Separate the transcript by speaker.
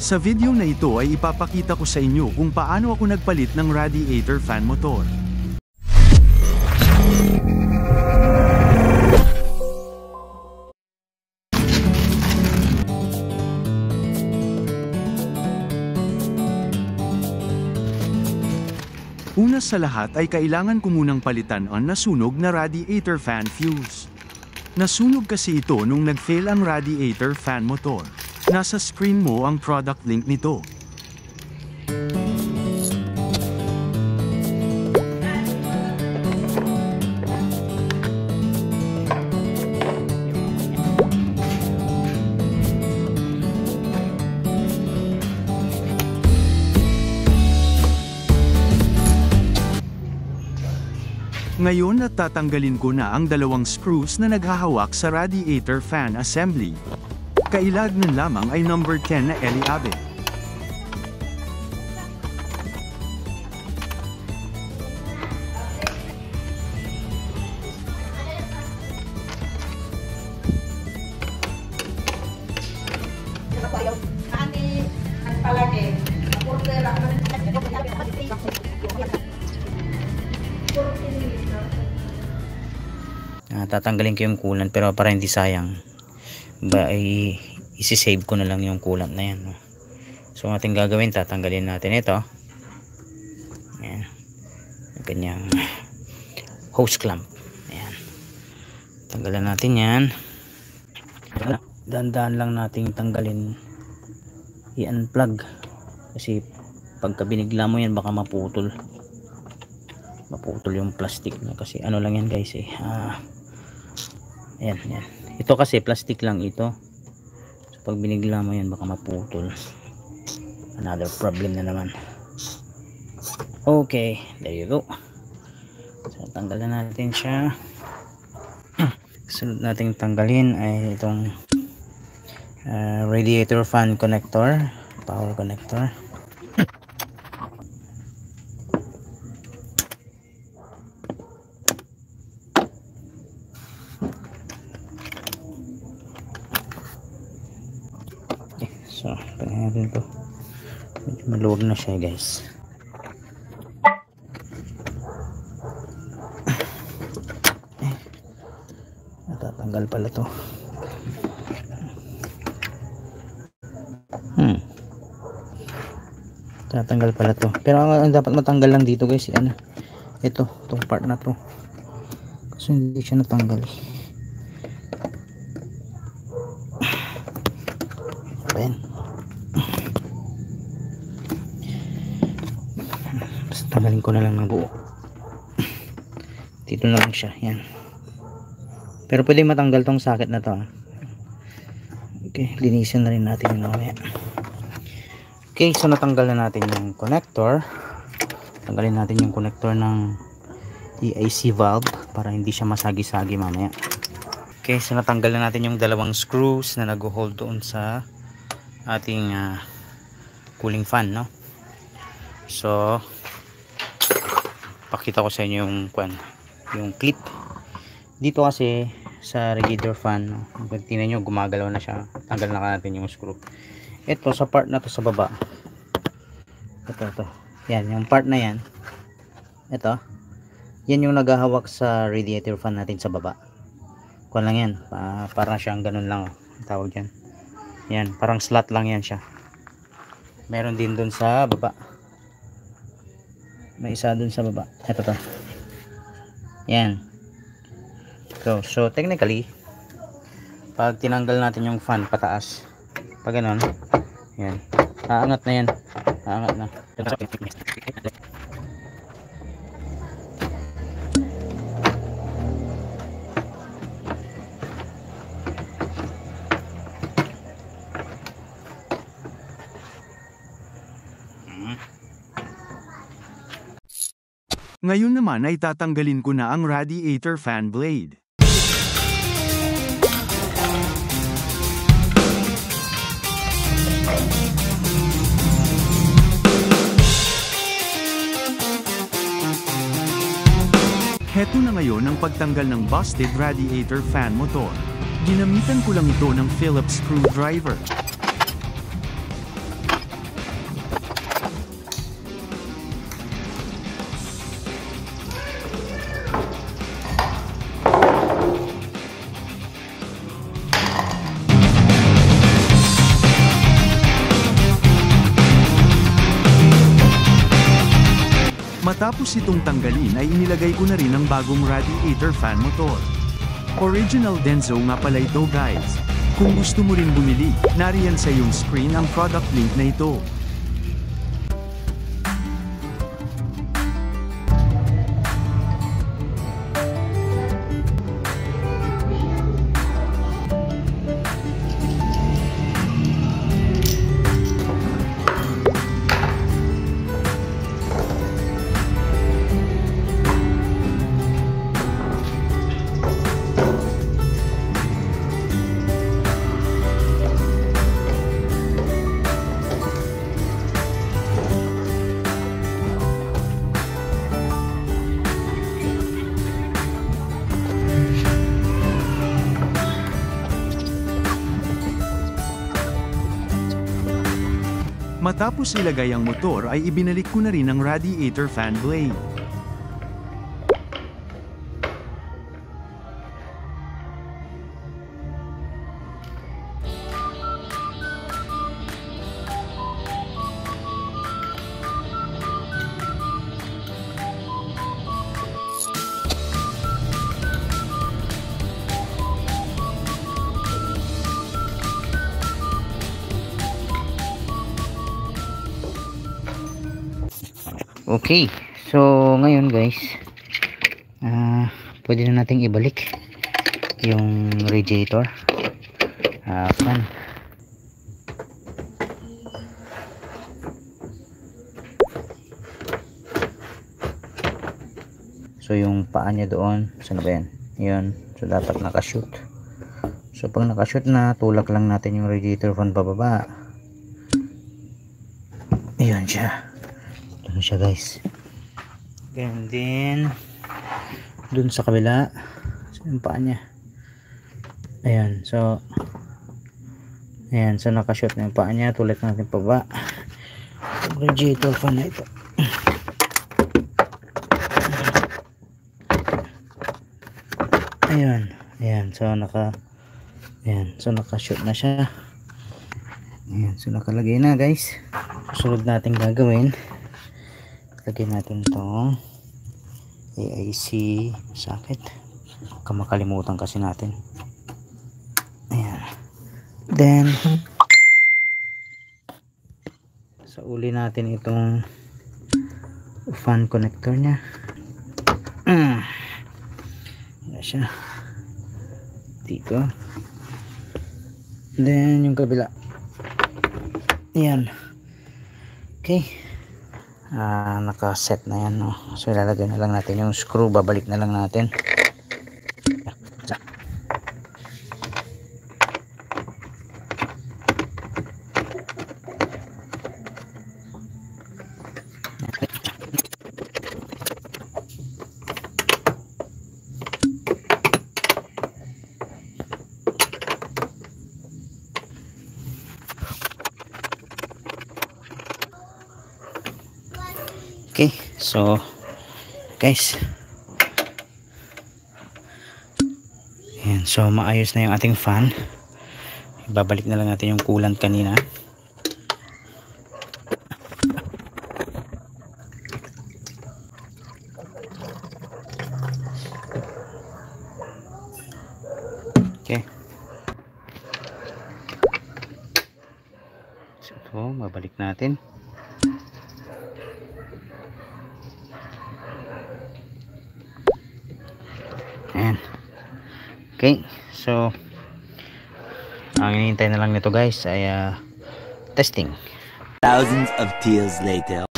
Speaker 1: Sa video na ito ay ipapakita ko sa inyo kung paano ako nagpalit ng radiator fan motor. Una sa lahat ay kailangan ko munang palitan ang nasunog na radiator fan fuse. Nasunog kasi ito nung nag-fail ang radiator fan motor. Nasa screen mo ang product link nito. Ngayon at tatanggalin ko na ang dalawang screws na naghahawak sa radiator fan assembly. Kailangan lamang ay number 10 na Eliabe.
Speaker 2: Tatanggalin ko yung coolant pero para hindi sayang isi-save ko na lang yung coolant na yan, no? So ating gagawin, tatanggalin natin ito. Ayan, yung kanyang hose clamp. Ayan, tanggalan natin yan. Dahan-dahan lang natin tanggalin, i-unplug kasi pagka binigla mo yan baka maputol yung plastic niya kasi ano lang yan guys ayan. Ito kasi plastic lang ito. So pag binigla mo yan baka maputol. Another problem na naman. Okay, there you go. So tanggalan natin siya. Sunod nating tanggalin ay itong radiator fan connector, power connector. So, tingnan natin ito. Medyo maluwag na siya guys. Natatanggal pala to. Tatanggal pala to. Pero ang dapat matanggal lang dito guys, ito, itong part na to. Kasi hindi siya natanggal. Ayan. Tanggalin ko na lang ng buo. Dito na lang siya. Yan. Pero pwede matanggal tong socket na to. Okay, linisin na rin natin yung mamaya. Okay, so natanggal na natin yung connector. Tanggalin natin yung connector ng EIC valve para hindi siya masagi-sagi mamaya. Okay, so natanggal na natin yung dalawang screws na nag-hold doon sa ating cooling fan, no? So pakita ko sa inyo yung clip dito kasi sa radiator fan, no? Pag tingnan nyo gumagalaw na siya, tanggal na natin yung screw. Ito sa part na to sa baba, ito yan, yung part na yan, ito yan yung naghahawak sa radiator fan natin sa baba. Kuha lang yan, parang siyang ganun lang, tawag yan. Yan, parang slot lang yan siya. Meron din dun sa baba, may isa dun sa baba. Ito to. Yan. So technically pag tinanggal natin yung fan pataas, pag ganun, yan, aangat na yan. Aangat na.
Speaker 1: Ngayon naman ay tatanggalin ko na ang radiator fan blade. Heto na ngayon ang pagtanggal ng busted radiator fan motor. Ginamitan ko lang ito ng Phillips screwdriver. Matapos itong tanggalin ay inilagay ko na rin ang bagong radiator fan motor. Original Denso nga pala ito guys. Kung gusto mo rin bumili, nariyan sa iyong screen ang product link na ito. Matapos ilagay ang motor ay ibinalik ko na rin ang radiator fan blade.
Speaker 2: Okay, so ngayon guys, pwede na nating ibalik yung radiator fan. So yung paa niya doon, saan ba yan? Yun, so dapat nakashoot. So pag nakashoot na, tulak lang natin yung radiator fan pababa. Ayun siya. Ano siya guys, and then dun sa kabila yung paa niya, ayan, so nakashoot na yung paa niya, tulit natin pababa yung radiator fan na ito. Ayan, so nakashoot na siya. Ayan, so nakalagay na guys. Susunod natin gagawin, lagyan natin itong AIC socket. Kamakalimutan kasi natin. Ayan. Then sa uli natin itong fan connector nya. Ayan siya dito. Then yung kabila. Ayan. Okay. Naka-set na yan, no? So ilalagay na lang natin yung screw, babalik na lang natin. Okay, so guys, ayan, so maayos na yung ating fan. Ibabalik na lang natin yung coolant kanina. Okay, so babalik natin. Ayan. Okay, so ang hinihintay na lang nito guys ay testing.
Speaker 3: Thousands of tears later.